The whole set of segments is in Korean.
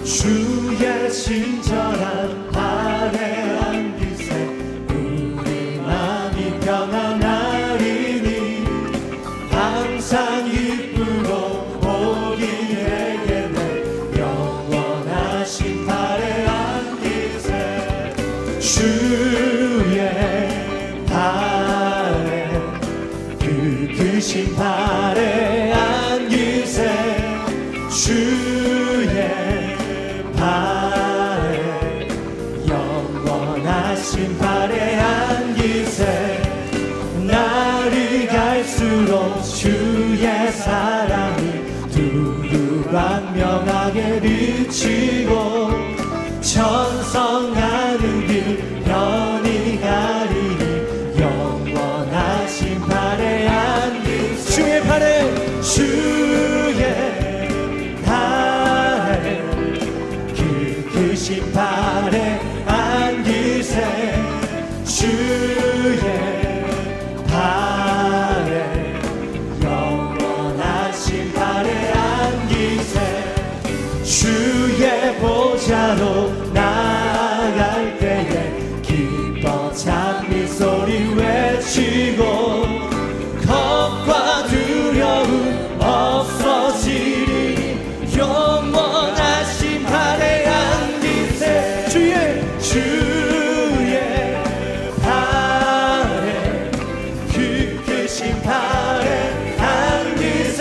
주의 친절한 발에 안기세 우리 마음이 평안하리니 항상 기쁘고 복이 되겠네 영원하신 발에 안기세 주의 발에 그 크신 발에 안기세 주의 발에 영원하신 발에 안기세 날이 갈수록 주의 사랑이 두루광명하게 비치고 천성하는 길 편히 가리니 영원하신 발에 안기세 주의 발에 주의 발에 그 크신 발에 안기세 주의 발에 영원하신 발에 안기세 주의 보좌로 나아갈 때에 기뻐 찬미 소리 외치고 겁과 두려움 없어지리 영원하신 발에 안기세 주의 발에 그 크신 발에 안기세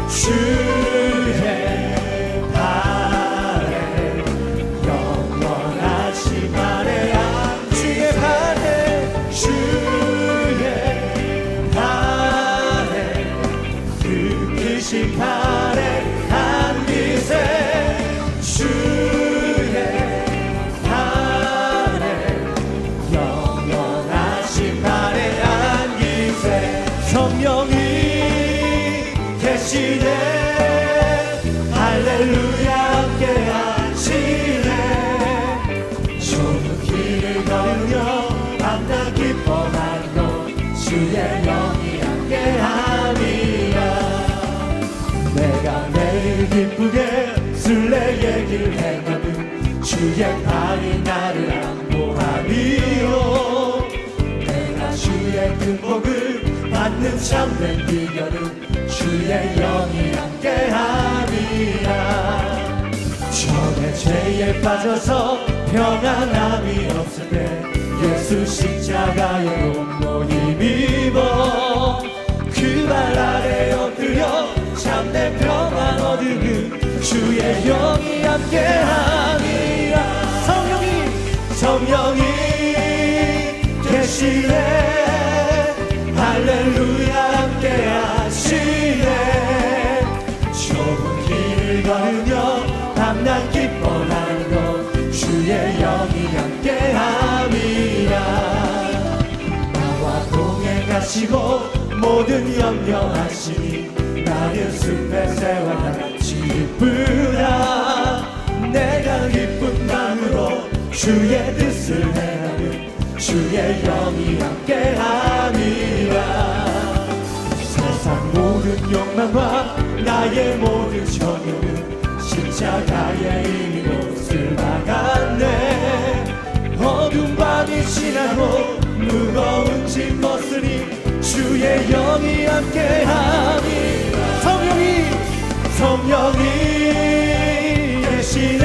주의 발에 영원하신 발에 주의 발에 그 크신 발에 안기세 주의 발에 영원하신 발에 안기세 성령이 계시네 할렐루야 함께 하시네 좁은 길을 걸으며 밤낮 기뻐하고 주의 영이 함께 함이라 내가 매일 기쁘게 순례의 길 행하는 주의 발이 나를 안보하리요 내가 주의 큰 복을 받는 참된 비결은 주의 영이 함께 함이라 전에 죄에 빠져서 평안함이 없을 때 예수 십자가의 롱모 힘입어 그 발 아래 엎드려 참된 평안 얻으는 주의 영이 함께하니라 성령이 계시네 할렐루야 함께하시네 좁은 길을 걸으며 밤낮 기뻐하는 것 주의 영이 함께함이라 나와 동행하시고 모든 염려하시니 나는 숲의 새와 같이 기쁘다 내가 기쁜 마음으로 주의 뜻을 행하는 주의 영이 함께함이라 세상 모든 욕망과 나의 모든 정욕은 십자가의 이 못을 막았네 어두운 밤이 지나고 무거운 짐 벗으니 주의 영이 함께하니 성령이 계시네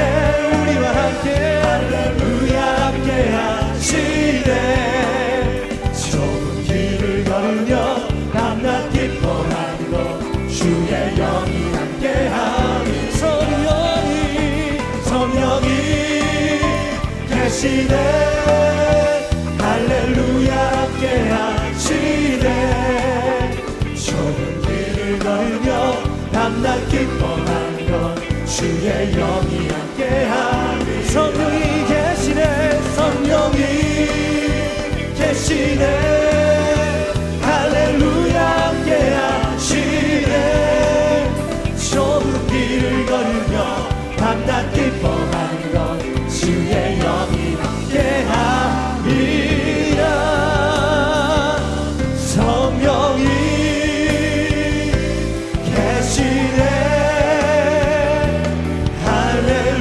우리와 함께 할렐루야 함께하시네 좁은 길을 걸으며 밤낮 기뻐하는 것 주의 영이 함께하니 성령이 계시네 할렐루야 함께하시네 좁은 길을 걸으며 밤낮 기뻐하는 것 주의 영이 함께하니 성령이 계시네 할렐루야 함께하시네 좁은 길을 걸으며 밤낮 기뻐하는 것 주의 영이 함께함이라 성령이 계시네 할렐루야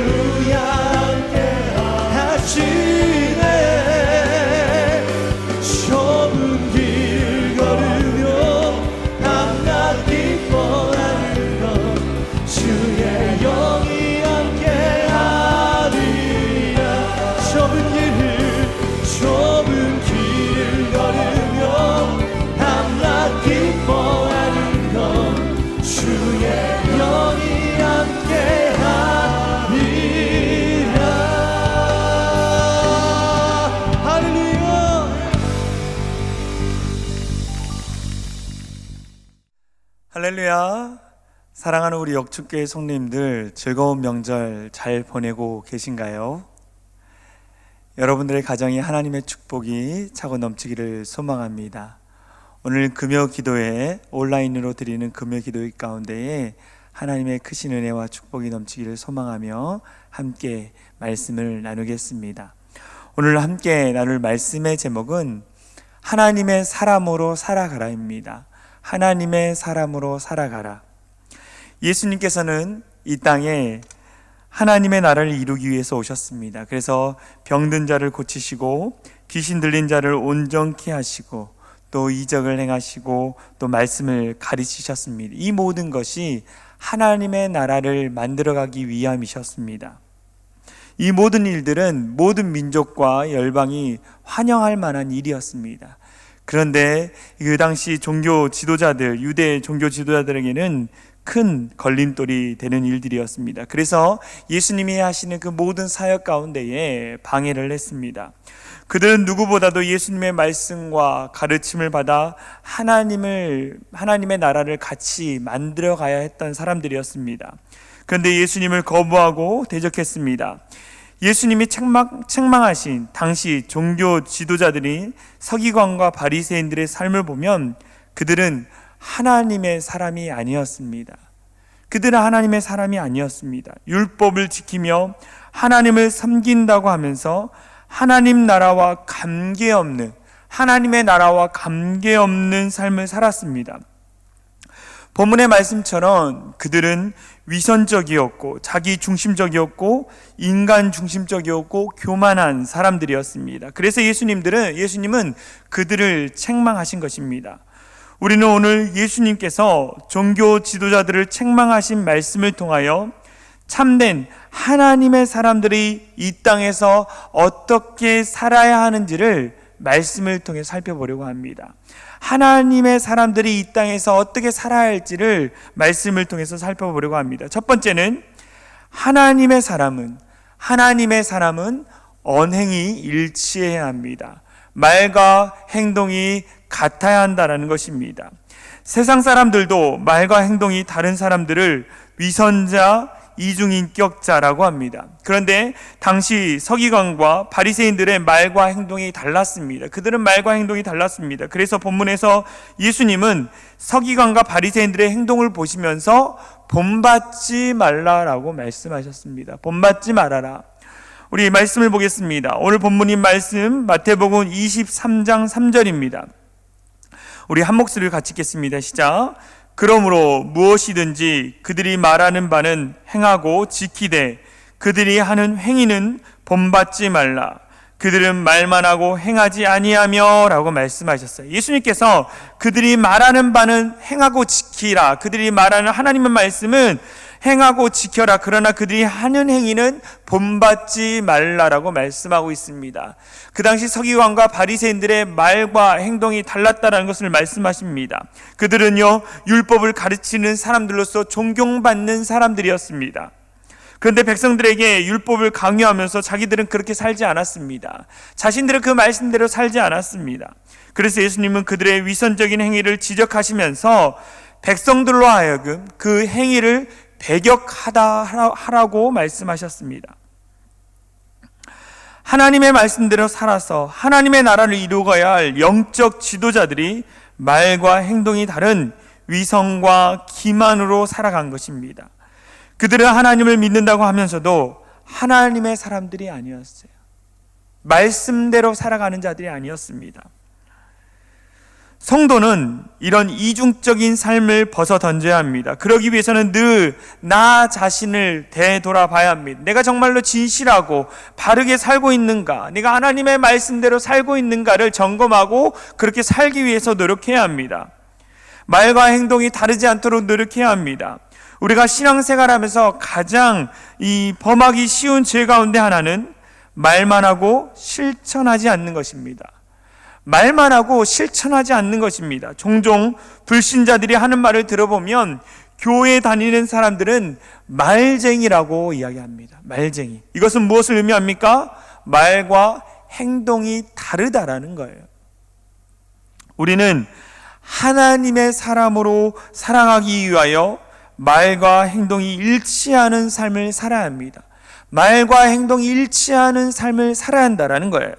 할렐루야. 사랑하는 우리 역축교회 성도님들, 즐거운 명절 잘 보내고 계신가요? 여러분들의 가정에 하나님의 축복이 차고 넘치기를 소망합니다. 오늘 금요 기도회, 온라인으로 드리는 금요 기도회 가운데에 하나님의 크신 은혜와 축복이 넘치기를 소망하며 함께 말씀을 나누겠습니다. 오늘 함께 나눌 말씀의 제목은 하나님의 사람으로 살아가라입니다. 하나님의 사람으로 살아가라. 예수님께서는 이 땅에 하나님의 나라를 이루기 위해서 오셨습니다. 그래서 병든 자를 고치시고 귀신 들린 자를 온전케 하시고 또 이적을 행하시고 또 말씀을 가르치셨습니다. 이 모든 것이 하나님의 나라를 만들어가기 위함이셨습니다. 이 모든 일들은 모든 민족과 열방이 환영할 만한 일이었습니다. 그런데 그 당시 종교 지도자들, 유대 종교 지도자들에게는 큰 걸림돌이 되는 일들이었습니다. 그래서 예수님이 하시는 그 모든 사역 가운데에 방해를 했습니다. 그들은 누구보다도 예수님의 말씀과 가르침을 받아 하나님의 나라를 같이 만들어 가야 했던 사람들이었습니다. 그런데 예수님을 거부하고 대적했습니다. 예수님이 책망하신 당시 종교 지도자들이 서기관과 바리새인들의 삶을 보면 그들은 하나님의 사람이 아니었습니다. 그들은 하나님의 사람이 아니었습니다. 율법을 지키며 하나님을 섬긴다고 하면서 하나님의 나라와 관계없는 삶을 살았습니다. 본문의 말씀처럼 그들은 위선적이었고 자기 중심적이었고 인간 중심적이었고 교만한 사람들이었습니다. 그래서 예수님은 그들을 책망하신 것입니다. 우리는 오늘 예수님께서 종교 지도자들을 책망하신 말씀을 통하여 참된 하나님의 사람들이 이 땅에서 어떻게 살아야 하는지를 말씀을 통해 살펴보려고 합니다. 하나님의 사람들이 이 땅에서 어떻게 살아야 할지를 말씀을 통해서 살펴보려고 합니다. 첫 번째는 하나님의 사람은 언행이 일치해야 합니다. 말과 행동이 같아야 한다는 것입니다. 세상 사람들도 말과 행동이 다른 사람들을 위선자, 이중인격자라고 합니다. 그런데 당시 서기관과 바리새인들의 말과 행동이 달랐습니다. 그들은 말과 행동이 달랐습니다. 그래서 본문에서 예수님은 서기관과 바리새인들의 행동을 보시면서 본받지 말라라고 말씀하셨습니다. 본받지 말아라. 우리 말씀을 보겠습니다. 오늘 본문인 말씀 마태복음 23장 3절입니다. 우리 한 목소리를 같이 읽겠습니다. 시작. 그러므로 무엇이든지 그들이 말하는 바는 행하고 지키되 그들이 하는 행위는 본받지 말라. 그들은 말만 하고 행하지 아니하며 라고 말씀하셨어요. 예수님께서 그들이 말하는 바는 행하고 지키라. 그들이 말하는 하나님의 말씀은 행하고 지켜라. 그러나 그들이 하는 행위는 본받지 말라라고 말씀하고 있습니다. 그 당시 서기관과 바리새인들의 말과 행동이 달랐다는 것을 말씀하십니다. 그들은요, 율법을 가르치는 사람들로서 존경받는 사람들이었습니다. 그런데 백성들에게 율법을 강요하면서 자기들은 그렇게 살지 않았습니다. 자신들은 그 말씀대로 살지 않았습니다. 그래서 예수님은 그들의 위선적인 행위를 지적하시면서 백성들로 하여금 그 행위를 배격하라고 말씀하셨습니다. 하나님의 말씀대로 살아서 하나님의 나라를 이루어야 할 영적 지도자들이 말과 행동이 다른 위선과 기만으로 살아간 것입니다. 그들은 하나님을 믿는다고 하면서도 하나님의 사람들이 아니었어요. 말씀대로 살아가는 자들이 아니었습니다. 성도는 이런 이중적인 삶을 벗어 던져야 합니다. 그러기 위해서는 늘 나 자신을 되돌아봐야 합니다. 내가 정말로 진실하고 바르게 살고 있는가, 내가 하나님의 말씀대로 살고 있는가를 점검하고 그렇게 살기 위해서 노력해야 합니다. 말과 행동이 다르지 않도록 노력해야 합니다. 우리가 신앙생활하면서 가장 범하기 쉬운 죄 가운데 하나는 말만 하고 실천하지 않는 것입니다. 말만 하고 실천하지 않는 것입니다. 종종 불신자들이 하는 말을 들어보면 교회 다니는 사람들은 말쟁이라고 이야기합니다. 말쟁이. 이것은 무엇을 의미합니까? 말과 행동이 다르다라는 거예요. 우리는 하나님의 사람으로 살아가기 위하여 말과 행동이 일치하는 삶을 살아야 합니다. 말과 행동이 일치하는 삶을 살아야 한다는 거예요.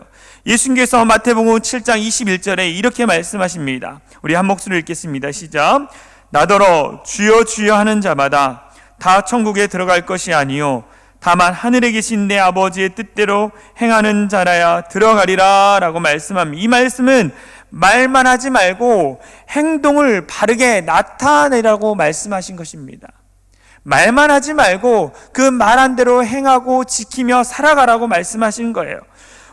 예수님께서 마태복음 7장 21절에 이렇게 말씀하십니다. 우리 한 목소리로 읽겠습니다. 시작. 나더러 주여 주여 하는 자마다 다 천국에 들어갈 것이 아니요 다만 하늘에 계신 내 아버지의 뜻대로 행하는 자라야 들어가리라 라고 말씀합니다. 이 말씀은 말만 하지 말고 행동을 바르게 나타내라고 말씀하신 것입니다. 말만 하지 말고 그 말한 대로 행하고 지키며 살아가라고 말씀하신 거예요.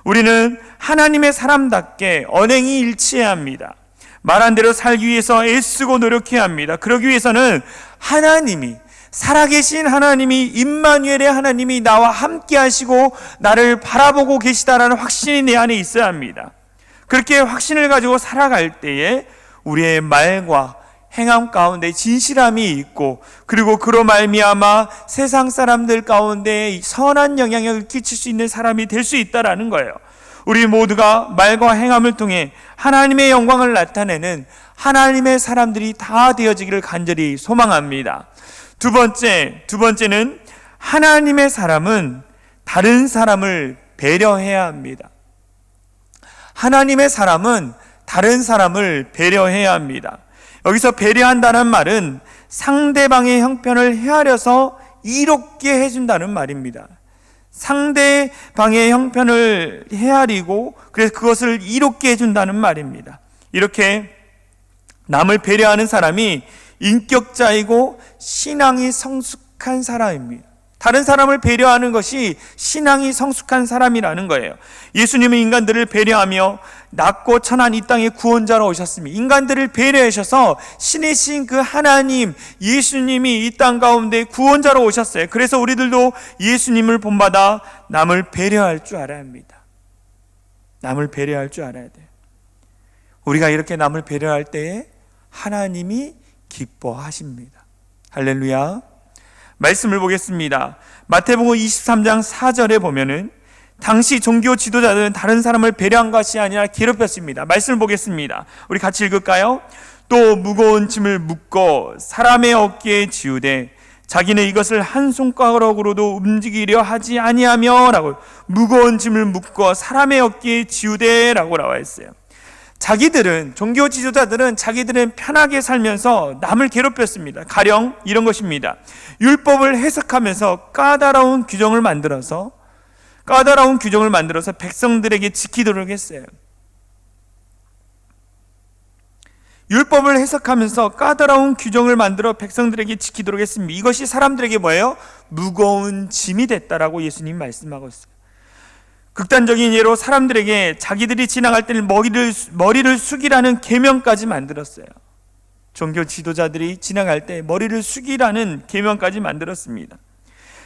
우리는 하나님의 사람답게 언행이 일치해야 합니다. 말한 대로 살기 위해서 애쓰고 노력해야 합니다. 그러기 위해서는 하나님이, 살아계신 하나님이, 임마누엘의 하나님이 나와 함께 하시고 나를 바라보고 계시다라는 확신이 내 안에 있어야 합니다. 그렇게 확신을 가지고 살아갈 때에 우리의 말과 행함 가운데 진실함이 있고, 그리고 그로 말미암아 세상 사람들 가운데 선한 영향력을 끼칠 수 있는 사람이 될 수 있다라는 거예요. 우리 모두가 말과 행함을 통해 하나님의 영광을 나타내는 하나님의 사람들이 다 되어지기를 간절히 소망합니다. 두 번째는 하나님의 사람은 다른 사람을 배려해야 합니다. 하나님의 사람은 다른 사람을 배려해야 합니다. 여기서 배려한다는 말은 상대방의 형편을 헤아려서 이롭게 해준다는 말입니다. 상대방의 형편을 헤아리고 그래서 그것을 이롭게 해준다는 말입니다. 이렇게 남을 배려하는 사람이 인격자이고 신앙이 성숙한 사람입니다. 다른 사람을 배려하는 것이 신앙이 성숙한 사람이라는 거예요. 예수님은 인간들을 배려하며 낮고 천한 이 땅의 구원자로 오셨습니다. 인간들을 배려하셔서 신이신 그 하나님 예수님이 이 땅 가운데 구원자로 오셨어요. 그래서 우리들도 예수님을 본받아 남을 배려할 줄 알아야 합니다. 남을 배려할 줄 알아야 돼요. 우리가 이렇게 남을 배려할 때에 하나님이 기뻐하십니다. 할렐루야. 말씀을 보겠습니다. 마태복음 23장 4절에 보면은 당시 종교 지도자들은 다른 사람을 배려한 것이 아니라 괴롭혔습니다. 말씀을 보겠습니다. 우리 같이 읽을까요? 또 무거운 짐을 묶어 사람의 어깨에 지우되 자기는 이것을 한 손가락으로도 움직이려 하지 아니하며 라고, 무거운 짐을 묶어 사람의 어깨에 지우되 라고 나와 있어요. 종교 지도자들은 자기들은 편하게 살면서 남을 괴롭혔습니다. 가령 이런 것입니다. 율법을 해석하면서 까다로운 규정을 만들어서 백성들에게 지키도록 했어요. 율법을 해석하면서 까다로운 규정을 만들어 백성들에게 지키도록 했습니다. 이것이 사람들에게 뭐예요? 무거운 짐이 됐다라고 예수님 말씀하고 있어요. 극단적인 예로 사람들에게 자기들이 지나갈 때는 머리를 숙이라는 계명까지 만들었어요. 종교 지도자들이 지나갈 때 머리를 숙이라는 계명까지 만들었습니다.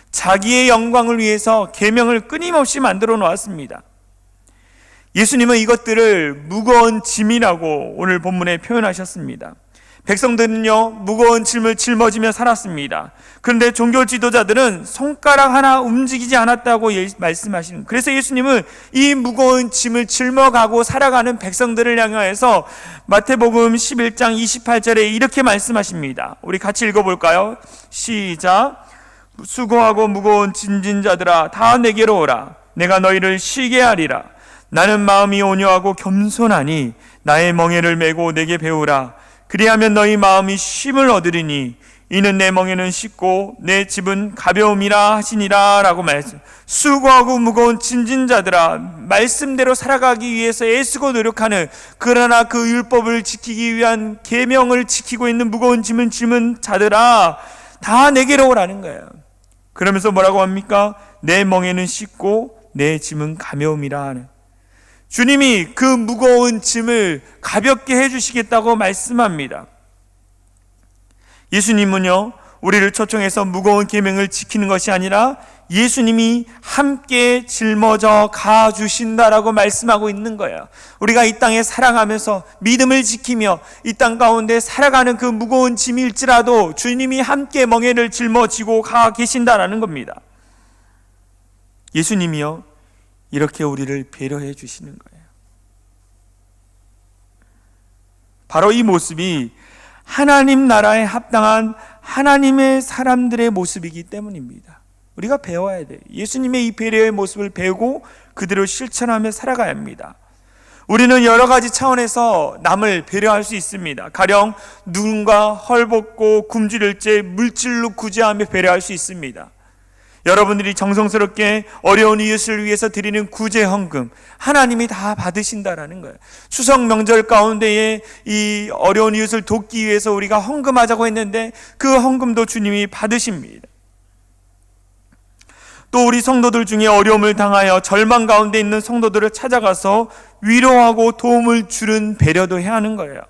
자기의 영광을 위해서 계명을 끊임없이 만들어 놓았습니다. 예수님은 이것들을 무거운 짐이라고 오늘 본문에 표현하셨습니다. 백성들은요, 무거운 짐을 짊어지며 살았습니다. 그런데 종교 지도자들은 손가락 하나 움직이지 않았다고 말씀하시는, 그래서 예수님은 이 무거운 짐을 짊어가고 살아가는 백성들을 향하여서 마태복음 11장 28절에 이렇게 말씀하십니다. 우리 같이 읽어볼까요? 시작. 수고하고 무거운 짐진 자들아 다 내게로 오라. 내가 너희를 쉬게 하리라. 나는 마음이 온유하고 겸손하니 나의 멍에를 메고 내게 배우라. 그리하면 너희 마음이 쉼을 얻으리니 이는 내 멍에는 쉽고 내 짐은 가벼움이라 하시니라 라고 말씀. 수고하고 무거운 짐진 자들아, 말씀대로 살아가기 위해서 애쓰고 노력하는, 그러나 그 율법을 지키기 위한 계명을 지키고 있는 무거운 짐을 짊은 자들아 다 내게로 오라는 거예요. 그러면서 뭐라고 합니까? 내 멍에는 쉽고 내 짐은 가벼움이라 하는, 주님이 그 무거운 짐을 가볍게 해주시겠다고 말씀합니다. 예수님은요, 우리를 초청해서 무거운 계명을 지키는 것이 아니라 예수님이 함께 짊어져 가주신다라고 말씀하고 있는 거예요. 우리가 이 땅에 살아가면서 믿음을 지키며 이 땅 가운데 살아가는 그 무거운 짐일지라도 주님이 함께 멍에를 짊어지고 가 계신다라는 겁니다. 예수님이요, 이렇게 우리를 배려해 주시는 거예요. 바로 이 모습이 하나님 나라에 합당한 하나님의 사람들의 모습이기 때문입니다. 우리가 배워야 돼요. 예수님의 이 배려의 모습을 배우고 그대로 실천하며 살아가야 합니다. 우리는 여러 가지 차원에서 남을 배려할 수 있습니다. 가령 누군가 헐벗고 굶주릴 때 물질로 구제하며 배려할 수 있습니다. 여러분들이 정성스럽게 어려운 이웃을 위해서 드리는 구제 헌금, 하나님이 다 받으신다라는 거예요. 추석 명절 가운데에 이 어려운 이웃을 돕기 위해서 우리가 헌금하자고 했는데 그 헌금도 주님이 받으십니다. 또 우리 성도들 중에 어려움을 당하여 절망 가운데 있는 성도들을 찾아가서 위로하고 도움을 주는 배려도 해야 하는 거예요.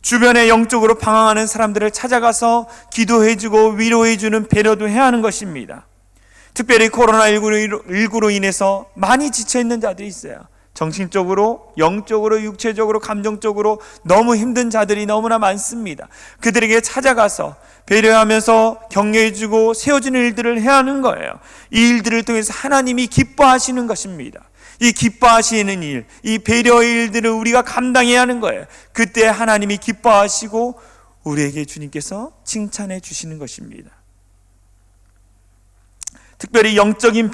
주변에 영적으로 방황하는 사람들을 찾아가서 기도해주고 위로해주는 배려도 해야 하는 것입니다. 특별히 코로나19로 인해서 많이 지쳐있는 자들이 있어요. 정신적으로, 영적으로, 육체적으로, 감정적으로 너무 힘든 자들이 너무나 많습니다. 그들에게 찾아가서 배려하면서 격려해주고 세워주는 일들을 해야 하는 거예요. 이 일들을 통해서 하나님이 기뻐하시는 것입니다. 이 기뻐하시는 일, 이 배려의 일들을 우리가 감당해야 하는 거예요. 그때 하나님이 기뻐하시고 우리에게 주님께서 칭찬해 주시는 것입니다. 특별히 영적인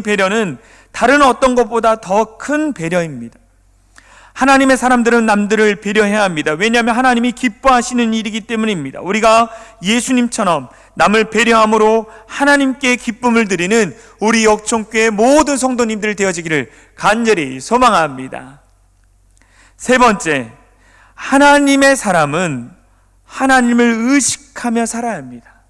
배려는 다른 어떤 것보다 더 큰 배려입니다. 하나님의 사람들은 남들을 배려해야 합니다. 왜냐하면 하나님이 기뻐하시는 일이기 때문입니다. 우리가 예수님처럼 남을 배려함으로 하나님께 기쁨을 드리는 우리 역총교회 모든 성도님들 되어지기를 간절히 소망합니다. 세 번째, 하나님의 사람은 하나님을 의식하며 살아야 합니다.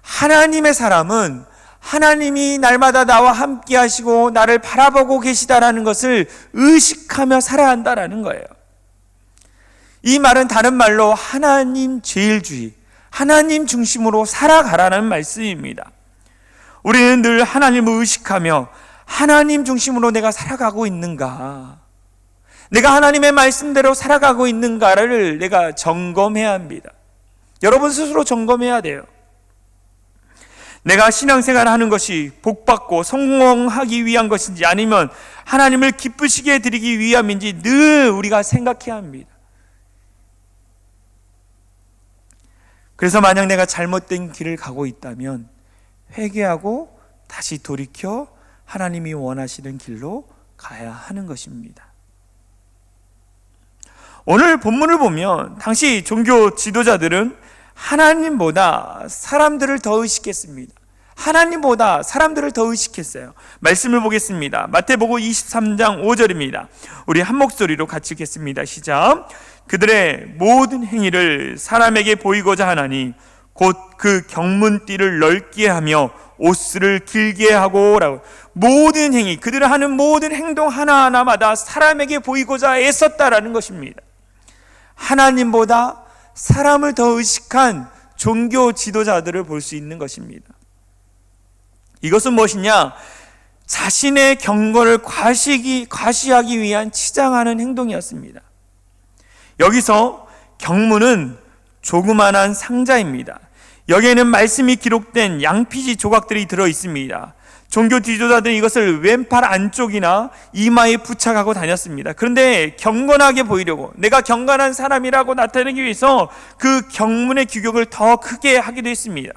하나님의 사람은 하나님이 날마다 나와 함께 하시고 나를 바라보고 계시다라는 것을 의식하며 살아야 한다라는 거예요. 이 말은 다른 말로 하나님 제일주의, 하나님 중심으로 살아가라는 말씀입니다. 우리는 늘 하나님을 의식하며 하나님 중심으로 내가 살아가고 있는가, 내가 하나님의 말씀대로 살아가고 있는가를 내가 점검해야 합니다. 여러분 스스로 점검해야 돼요. 내가 신앙생활을 하는 것이 복받고 성공하기 위한 것인지 아니면 하나님을 기쁘시게 해드리기 위함인지 늘 우리가 생각해야 합니다. 그래서 만약 내가 잘못된 길을 가고 있다면 회개하고 다시 돌이켜 하나님이 원하시는 길로 가야 하는 것입니다. 오늘 본문을 보면 당시 종교 지도자들은 하나님보다 사람들을 더 의식했습니다. 하나님보다 사람들을 더 의식했어요. 말씀을 보겠습니다. 마태복음 23장 5절입니다. 우리 한 목소리로 같이 읽겠습니다. 시작. 그들의 모든 행위를 사람에게 보이고자 하나니 곧 그 경문띠를 넓게 하며 옷을 길게 하고 라고. 모든 행위, 그들을 하는 모든 행동 하나하나마다 사람에게 보이고자 애썼다라는 것입니다. 하나님보다 사람을 더 의식한 종교 지도자들을 볼 수 있는 것입니다. 이것은 무엇이냐? 자신의 경건을 과시하기 위한 치장하는 행동이었습니다. 여기서 경문은 조그만한 상자입니다. 여기에는 말씀이 기록된 양피지 조각들이 들어 있습니다. 종교 지도자들이 이것을 왼팔 안쪽이나 이마에 부착하고 다녔습니다. 그런데 경건하게 보이려고, 내가 경건한 사람이라고 나타내기 위해서 그 경문의 규격을 더 크게 하기도 했습니다.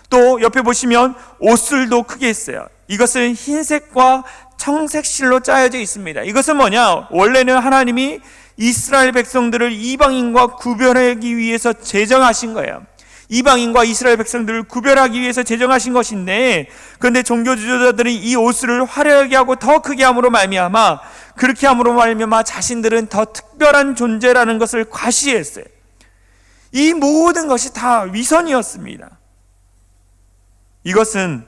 또 옆에 보시면 옷술도 크게 했어요. 이것은 흰색과 청색 실로 짜여져 있습니다. 이것은 뭐냐? 원래는 하나님이 이스라엘 백성들을 이방인과 구별하기 위해서 제정하신 거예요. 이방인과 이스라엘 백성들을 구별하기 위해서 제정하신 것인데, 그런데 종교 지도자들이 이 옷을 화려하게 하고 더 크게 함으로 말미암아, 그렇게 함으로 말미암아 자신들은 더 특별한 존재라는 것을 과시했어요. 이 모든 것이 다 위선이었습니다. 이것은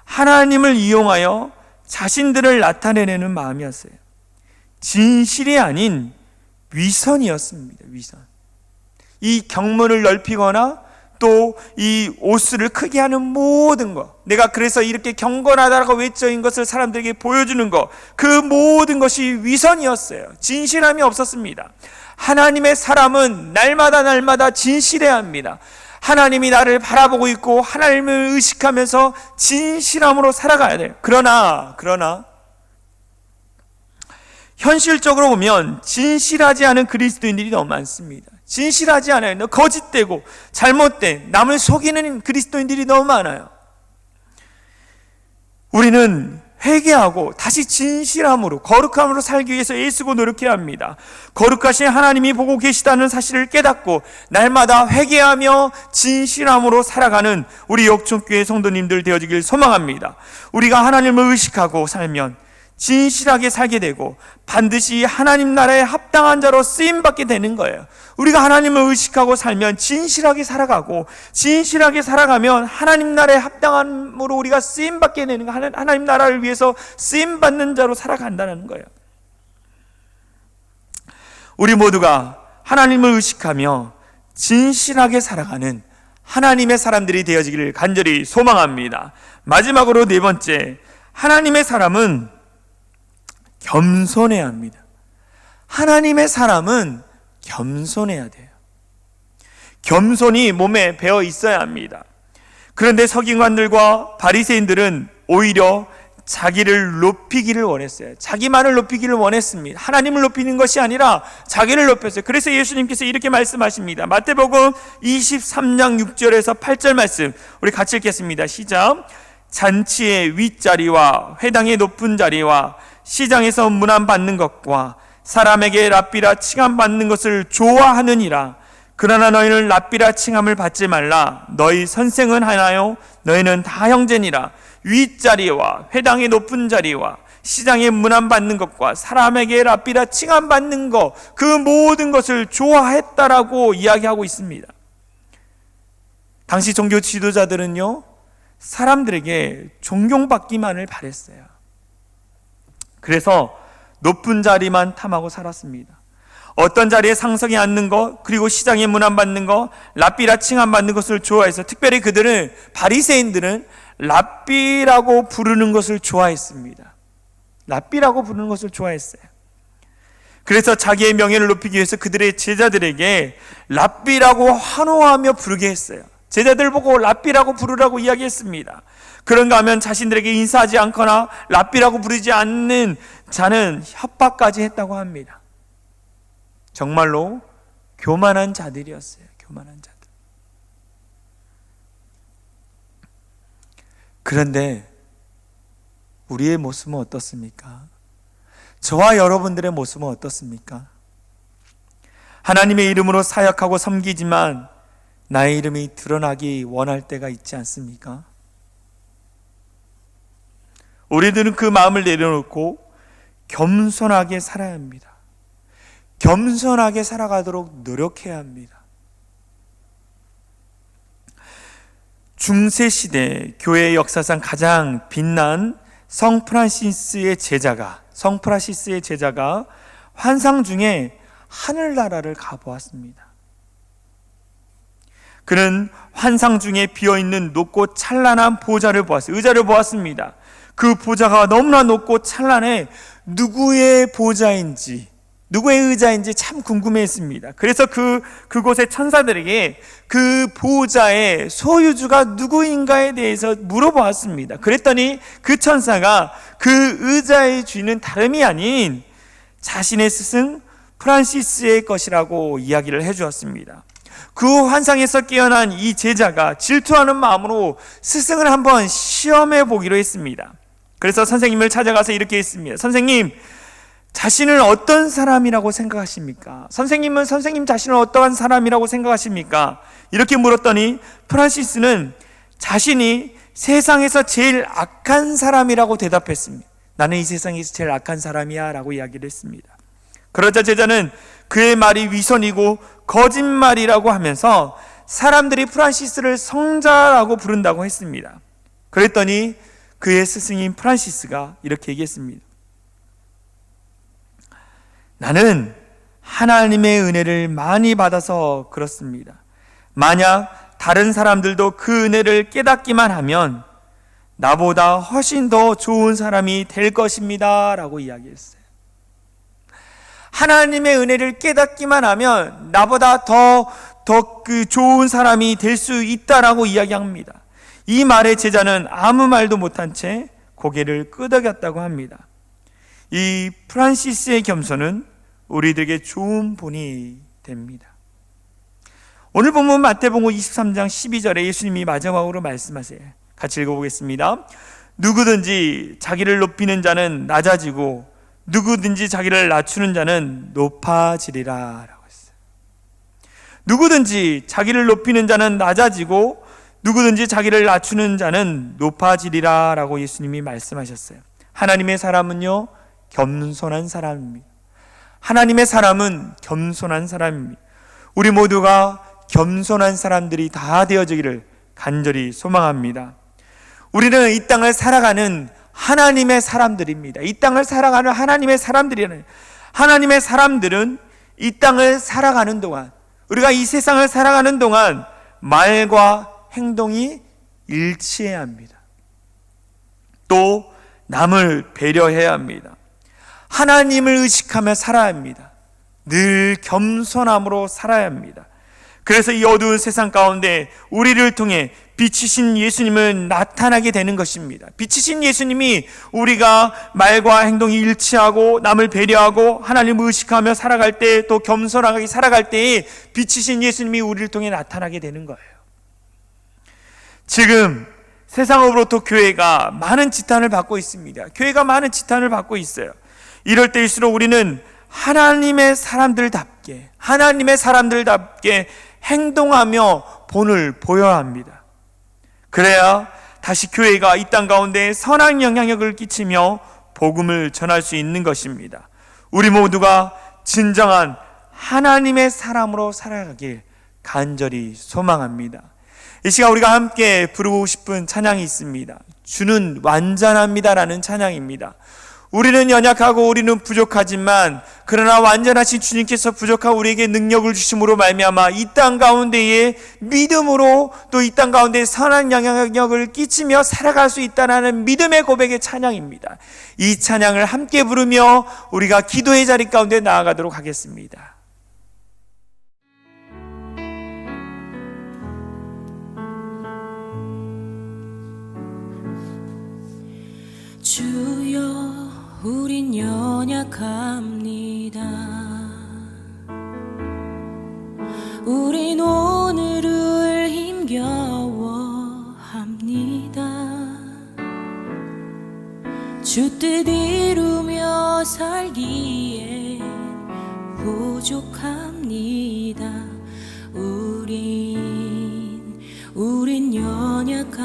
하나님을 이용하여 자신들을 나타내려는 마음이었어요. 진실이 아닌 위선이었습니다. 위선. 이 경문을 넓히거나 또 이 옷을 크게 하는 모든 것, 내가 그래서 이렇게 경건하다라고 외쳐인 것을 사람들에게 보여주는 것, 그 모든 것이 위선이었어요. 진실함이 없었습니다. 하나님의 사람은 날마다 진실해야 합니다. 하나님이 나를 바라보고 있고 하나님을 의식하면서 진실함으로 살아가야 돼요. 그러나 현실적으로 보면 진실하지 않은 그리스도인들이 너무 많습니다. 진실하지 않아요. 거짓되고 잘못된, 남을 속이는 그리스도인들이 너무 많아요. 우리는 회개하고 다시 진실함으로, 거룩함으로 살기 위해서 애쓰고 노력해야 합니다. 거룩하신 하나님이 보고 계시다는 사실을 깨닫고 날마다 회개하며 진실함으로 살아가는 우리 역촌교회 성도님들 되어지길 소망합니다. 우리가 하나님을 의식하고 살면 진실하게 살게 되고 반드시 하나님 나라에 합당한 자로 쓰임받게 되는 거예요. 우리가 하나님을 의식하고 살면 진실하게 살아가고, 진실하게 살아가면 하나님 나라에 합당함으로 우리가 쓰임받게 되는 거예요. 하나님 나라를 위해서 쓰임받는 자로 살아간다는 거예요. 우리 모두가 하나님을 의식하며 진실하게 살아가는 하나님의 사람들이 되어지기를 간절히 소망합니다. 마지막으로 네 번째, 하나님의 사람은 겸손해야 합니다. 하나님의 사람은 겸손해야 돼요. 겸손이 몸에 배어 있어야 합니다. 그런데 서기관들과 바리새인들은 오히려 자기를 높이기를 원했어요. 자기만을 높이기를 원했습니다. 하나님을 높이는 것이 아니라 자기를 높였어요. 그래서 예수님께서 이렇게 말씀하십니다. 마태복음 23장 6절에서 8절 말씀, 우리 같이 읽겠습니다. 시작. 잔치의 윗자리와 회당의 높은 자리와 시장에서 문안받는 것과 사람에게 랍비라 칭함받는 것을 좋아하느니라. 그러나 너희는 랍비라 칭함을 받지 말라. 너희 선생은 하나요? 너희는 다 형제니라. 윗자리와 회당의 높은 자리와 시장에 문안받는 것과 사람에게 랍비라 칭함받는 것, 그 모든 것을 좋아했다라고 이야기하고 있습니다. 당시 종교 지도자들은요, 사람들에게 존경받기만을 바랬어요. 그래서 높은 자리만 탐하고 살았습니다. 어떤 자리에 상석에 앉는 것, 그리고 시장에 문안받는 것, 랍비라 칭함받는 것을 좋아해서, 특별히 그들은, 바리새인들은 랍비라고 부르는 것을 좋아했습니다. 랍비라고 부르는 것을 좋아했어요. 그래서 자기의 명예를 높이기 위해서 그들의 제자들에게 랍비라고 환호하며 부르게 했어요. 제자들 보고 랍비라고 부르라고 이야기했습니다. 그런가 하면 자신들에게 인사하지 않거나 랍비라고 부르지 않는 자는 협박까지 했다고 합니다. 정말로 교만한 자들이었어요. 교만한 자들. 그런데 우리의 모습은 어떻습니까? 저와 여러분들의 모습은 어떻습니까? 하나님의 이름으로 사역하고 섬기지만 나의 이름이 드러나기 원할 때가 있지 않습니까? 우리들은 그 마음을 내려놓고 겸손하게 살아야 합니다. 겸손하게 살아가도록 노력해야 합니다. 중세시대 교회 역사상 가장 빛난 성 프란시스의 제자가 환상 중에 하늘나라를 가보았습니다. 그는 환상 중에 비어있는 높고 찬란한 보좌를 보았어요. 의자를 보았습니다. 그 보좌가 너무나 높고 찬란해 누구의 보좌인지, 누구의 의자인지 참 궁금해했습니다. 그래서 그곳의 천사들에게 그 보좌의 소유주가 누구인가에 대해서 물어보았습니다. 그랬더니 그 천사가 그 의자의 주인은 다름이 아닌 자신의 스승 프란시스의 것이라고 이야기를 해주었습니다. 그 환상에서 깨어난 이 제자가 질투하는 마음으로 스승을 한번 시험해 보기로 했습니다. 그래서 선생님을 찾아가서 이렇게 했습니다. 선생님, 자신을 어떤 사람이라고 생각하십니까? 선생님은 선생님 자신을 어떠한 사람이라고 생각하십니까? 이렇게 물었더니 프란시스는 자신이 세상에서 제일 악한 사람이라고 대답했습니다. 나는 이 세상에서 제일 악한 사람이야 라고 이야기를 했습니다. 그러자 제자는 그의 말이 위선이고 거짓말이라고 하면서 사람들이 프란시스를 성자라고 부른다고 했습니다. 그랬더니 그의 스승인 프란시스가 이렇게 얘기했습니다. 나는 하나님의 은혜를 많이 받아서 그렇습니다. 만약 다른 사람들도 그 은혜를 깨닫기만 하면 나보다 훨씬 더 좋은 사람이 될 것입니다 라고 이야기했어요. 하나님의 은혜를 깨닫기만 하면 나보다 더 좋은 사람이 될 수 있다라고 이야기합니다. 이 말에 제자는 아무 말도 못한 채 고개를 끄덕였다고 합니다. 이 프란시스의 겸손은 우리들에게 좋은 본이 됩니다. 오늘 본문 마태복음 23장 12절에 예수님이 마지막으로 말씀하세요. 같이 읽어보겠습니다. 누구든지 자기를 높이는 자는 낮아지고 누구든지 자기를 낮추는 자는 높아지리라 라고 했어요. 누구든지 자기를 높이는 자는 낮아지고 누구든지 자기를 낮추는 자는 높아지리라 라고 예수님이 말씀하셨어요. 하나님의 사람은요, 겸손한 사람입니다. 하나님의 사람은 겸손한 사람입니다. 우리 모두가 겸손한 사람들이 다 되어지기를 간절히 소망합니다. 우리는 이 땅을 살아가는 하나님의 사람들입니다. 이 땅을 살아가는 하나님의 사람들이라는, 하나님의 사람들은 이 땅을 살아가는 동안, 우리가 이 세상을 살아가는 동안 말과 행동이 일치해야 합니다. 또 남을 배려해야 합니다. 하나님을 의식하며 살아야 합니다. 늘 겸손함으로 살아야 합니다. 그래서 이 어두운 세상 가운데 우리를 통해 빛이신 예수님을 나타나게 되는 것입니다. 빛이신 예수님이 우리가 말과 행동이 일치하고 남을 배려하고 하나님을 의식하며 살아갈 때, 또 겸손하게 살아갈 때에 빛이신 예수님이 우리를 통해 나타나게 되는 거예요. 지금 세상으로부터 교회가 많은 지탄을 받고 있습니다. 교회가 많은 지탄을 받고 있어요. 이럴 때일수록 우리는 하나님의 사람들답게 행동하며 본을 보여야 합니다. 그래야 다시 교회가 이 땅 가운데 선한 영향력을 끼치며 복음을 전할 수 있는 것입니다. 우리 모두가 진정한 하나님의 사람으로 살아가길 간절히 소망합니다. 이 시간 우리가 함께 부르고 싶은 찬양이 있습니다. 주는 완전합니다라는 찬양입니다. 우리는 연약하고 우리는 부족하지만 그러나 완전하신 주님께서 부족한 우리에게 능력을 주심으로 말미암아 이 땅 가운데에 믿음으로, 또 이 땅 가운데 선한 영향력을 끼치며 살아갈 수 있다는 믿음의 고백의 찬양입니다. 이 찬양을 함께 부르며 우리가 기도의 자리 가운데 나아가도록 하겠습니다. 주여, 우린 연약합니다. 우린 오늘을 힘겨워합니다. 주 뜻 이루며 살기에 부족합니다. 우린 연약합니다.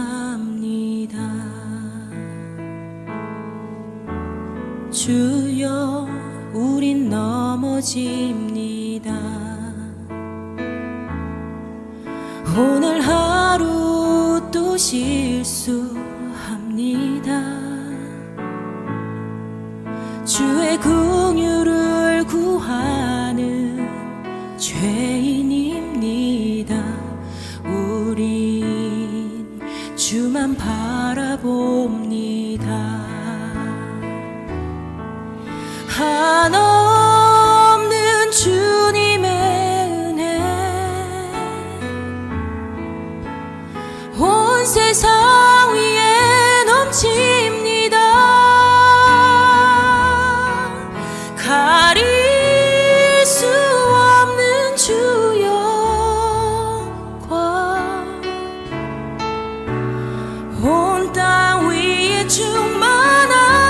주여, 우린 넘어집니다. 오늘 하루 또 실수합니다. 주의 긍휼을 구하는 죄인입니다. 우린 주만 바라봅니다. 한없는 주님의 은혜 온 세상 위에 넘칩니다. 가릴 수 없는 주 영광 온 땅 위에 충만합니다.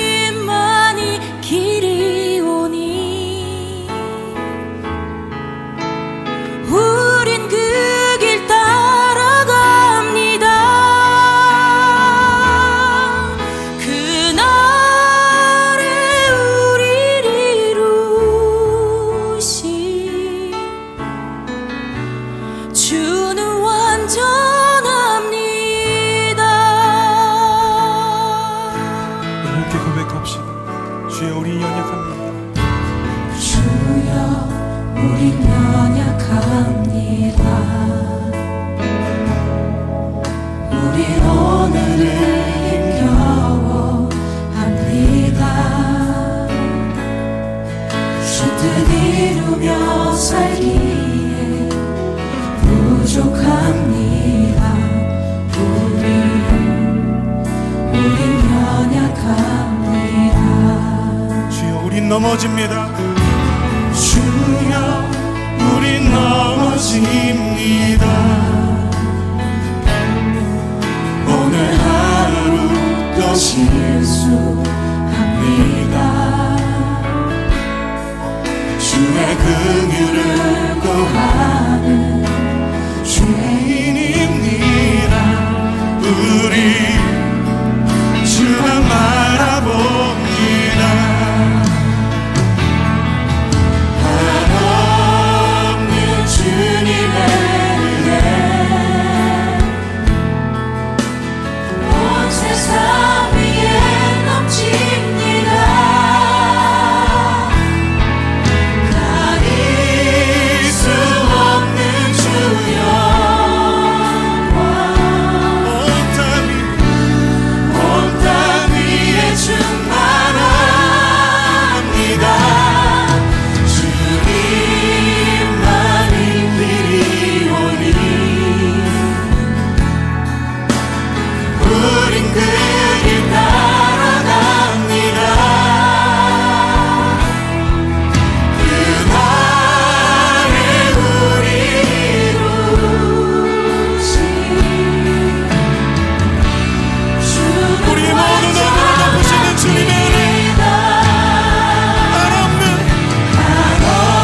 주님만이 길이오니 우린 그 길 따라갑니다. 그날에 우리를 이루신 주는 완전합니다. 함께 고백합시다. 주여, 우리 연약합니다. 주여, 우린 연약합니다. 우린 오늘을 힘겨워합니다. 주 뜻 이루며 살기에 부족합니다. 우린 넘어집니다. 주여 우리 넘어집니다. 오늘 하루 또 실수합니다. 주의 긍휼을 구하는 죄인입니다. 우리 주만 바라봅니다. 한없는 주님의 은혜 온 세상 위에 넘칩니다. 가릴 수 없는 주 영광 온 땅 위에 충만합니다. 주님만이 길이 오니 우린 그 길 따라갑니다. 그날에 우리 이루신 우리 모든 눈으로 덮으시는 주님의 은혜,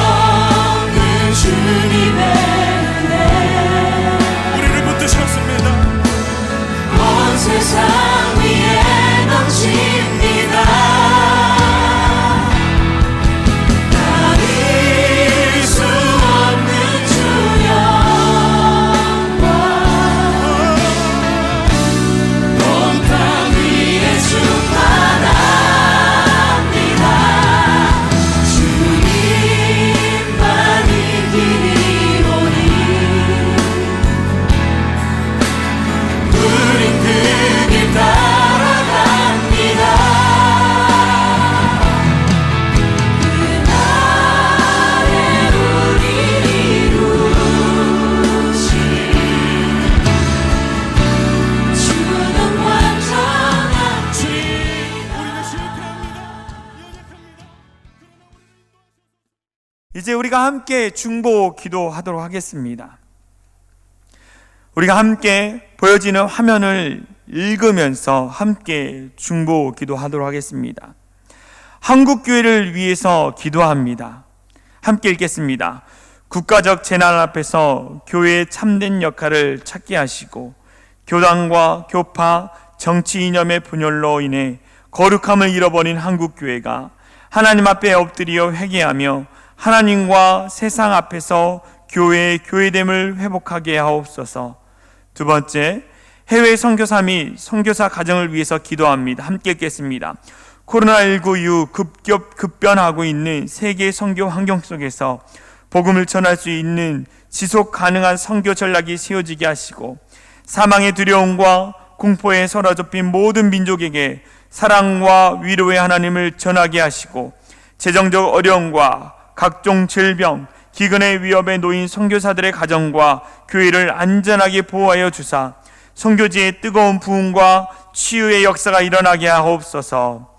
한없는 주님의 은혜 우리를 붙드셨습니다. 온 세상 위에 넘칩니다. 가릴 수 없는 주 영광 온 땅 위에 충만합니다. 주님만이 길이 오니 우린 그 길 따라갑니다. 그날에 우리 이루신 주는 완전한 우리는 실패합니다. 이제 우리가 함께 중보 기도하도록 하겠습니다. 우리가 함께 보여지는 화면을 읽으면서 함께 중보 기도하도록 하겠습니다. 한국교회를 위해서 기도합니다. 함께 읽겠습니다. 국가적 재난 앞에서 교회의 참된 역할을 찾게 하시고 교단과 교파, 정치 이념의 분열로 인해 거룩함을 잃어버린 한국교회가 하나님 앞에 엎드려 회개하며 하나님과 세상 앞에서 교회의 교회됨을 회복하게 하옵소서. 두 번째, 해외 선교사 및 선교사 가정을 위해서 기도합니다. 함께 읽겠습니다. 코로나19 이후 급변하고 있는 세계 선교 환경 속에서 복음을 전할 수 있는 지속 가능한 선교 전략이 세워지게 하시고 사망의 두려움과 공포에 사로잡힌 모든 민족에게 사랑과 위로의 하나님을 전하게 하시고 재정적 어려움과 각종 질병, 기근의 위협에 놓인 선교사들의 가정과 교회를 안전하게 보호하여 주사 선교지의 뜨거운 부흥과 치유의 역사가 일어나게 하옵소서.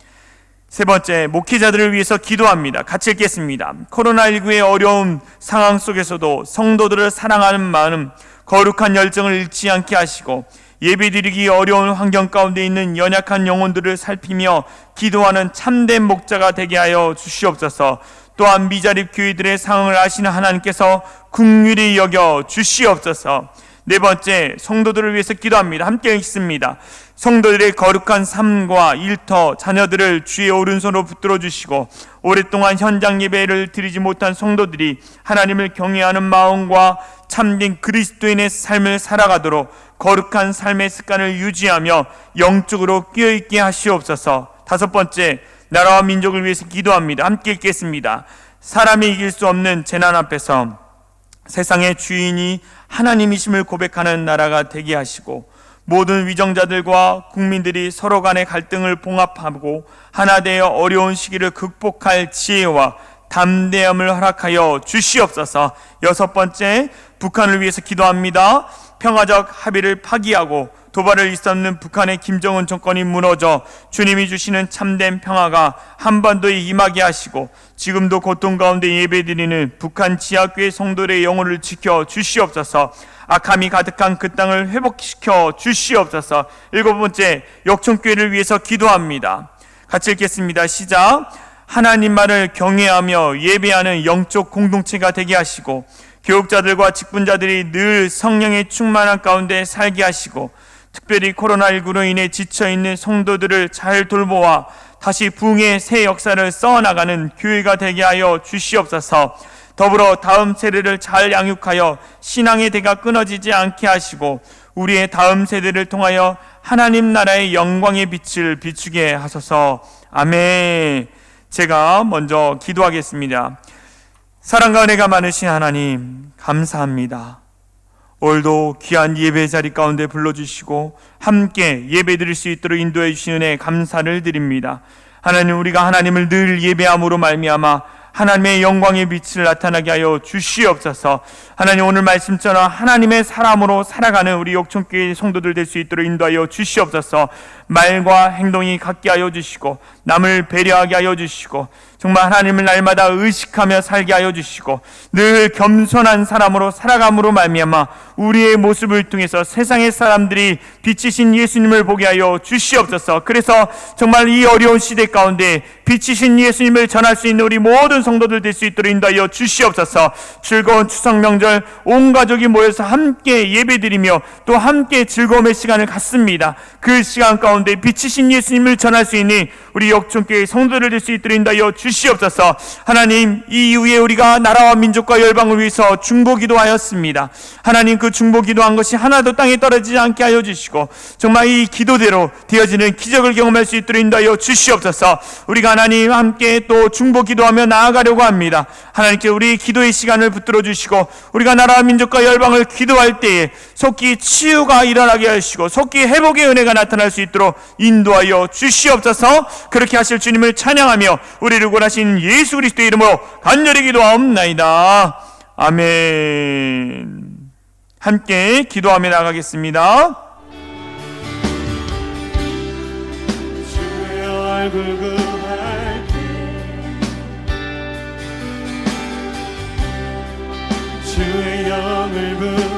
세 번째, 목회자들을 위해서 기도합니다. 같이 읽겠습니다. 코로나19의 어려운 상황 속에서도 성도들을 사랑하는 마음, 거룩한 열정을 잃지 않게 하시고 예배드리기 어려운 환경 가운데 있는 연약한 영혼들을 살피며 기도하는 참된 목자가 되게 하여 주시옵소서. 또한 미자립 교회들의 상황을 아시는 하나님께서 긍휼히 여겨 주시옵소서. 네 번째, 성도들을 위해서 기도합니다. 함께 읽습니다. 성도들의 거룩한 삶과 일터, 자녀들을 주의 오른손으로 붙들어 주시고 오랫동안 현장 예배를 드리지 못한 성도들이 하나님을 경외하는 마음과 참된 그리스도인의 삶을 살아가도록 거룩한 삶의 습관을 유지하며 영적으로 깨어있게 하시옵소서. 다섯 번째, 나라와 민족을 위해서 기도합니다. 함께 읽겠습니다. 사람이 이길 수 없는 재난 앞에서 세상의 주인이 하나님이심을 고백하는 나라가 되게 하시고 모든 위정자들과 국민들이 서로 간의 갈등을 봉합하고 하나 되어 어려운 시기를 극복할 지혜와 담대함을 허락하여 주시옵소서. 여섯 번째, 북한을 위해서 기도합니다. 평화적 합의를 파기하고 도발을 일삼는 북한의 김정은 정권이 무너져 주님이 주시는 참된 평화가 한반도에 임하게 하시고 지금도 고통 가운데 예배드리는 북한 지하교회 성도들의 영혼을 지켜 주시옵소서. 악함이 가득한 그 땅을 회복시켜 주시옵소서. 7번째, 역청교회를 위해서 기도합니다. 같이 읽겠습니다. 시작. 하나님만을 경외하며 예배하는 영적 공동체가 되게 하시고 교육자들과 직분자들이 늘 성령의 충만한 가운데 살게 하시고 특별히 코로나19로 인해 지쳐있는 성도들을 잘 돌보아 다시 부흥의 새 역사를 써나가는 교회가 되게 하여 주시옵소서. 더불어 다음 세대를 잘 양육하여 신앙의 대가 끊어지지 않게 하시고 우리의 다음 세대를 통하여 하나님 나라의 영광의 빛을 비추게 하소서. 아멘. 제가 먼저 기도하겠습니다. 사랑과 은혜가 많으신 하나님, 감사합니다. 오늘도 귀한 예배 자리 가운데 불러주시고 함께 예배드릴 수 있도록 인도해 주신 은혜 감사를 드립니다. 하나님, 우리가 하나님을 늘 예배함으로 말미암아 하나님의 영광의 빛을 나타나게 하여 주시옵소서. 하나님, 오늘 말씀처럼 하나님의 사람으로 살아가는 우리 역청교회 성도들 될 수 있도록 인도하여 주시옵소서. 말과 행동이 같게 하여 주시고 남을 배려하게 하여 주시고 정말 하나님을 날마다 의식하며 살게 하여 주시고 늘 겸손한 사람으로 살아감으로 말미암아 우리의 모습을 통해서 세상의 사람들이 빛이신 예수님을 보게 하여 주시옵소서. 그래서 정말 이 어려운 시대 가운데 빛이신 예수님을 전할 수 있는 우리 모든 성도들 될 수 있도록 인도하여 주시옵소서. 즐거운 추석 명절 온 가족이 모여서 함께 예배드리며 또 함께 즐거움의 시간을 갖습니다. 그 시간 가운데 빛이신 예수님을 전할 수 있는 우리 역청교회 성도들 될 수 있도록 인도하여 주시옵소서. 하나님, 이 이후에 우리가 나라와 민족과 열방을 위해서 중보기도하였습니다. 하나님, 그 중보기도한 것이 하나도 땅에 떨어지지 않게 하여 주시고 정말 이 기도대로 되어지는 기적을 경험할 수 있도록 인도하여 주시옵소서. 우리가 하나님 함께 또 중보기도하며 나아가려고 합니다. 하나님께 우리 기도의 시간을 붙들어 주시고 우리가 나라와 민족과 열방을 기도할 때에 속히 치유가 일어나게 하시고 속히 회복의 은혜가 나타날 수 있도록 인도하여 주시옵소서. 그렇게 하실 주님을 찬양하며 우리를 구원하신 예수 그리스도의 이름으로 간절히 기도하옵나이다. 아멘. 함께 기도하며 나가겠습니다. 주의 얼굴 구할 때 주의 영을 부을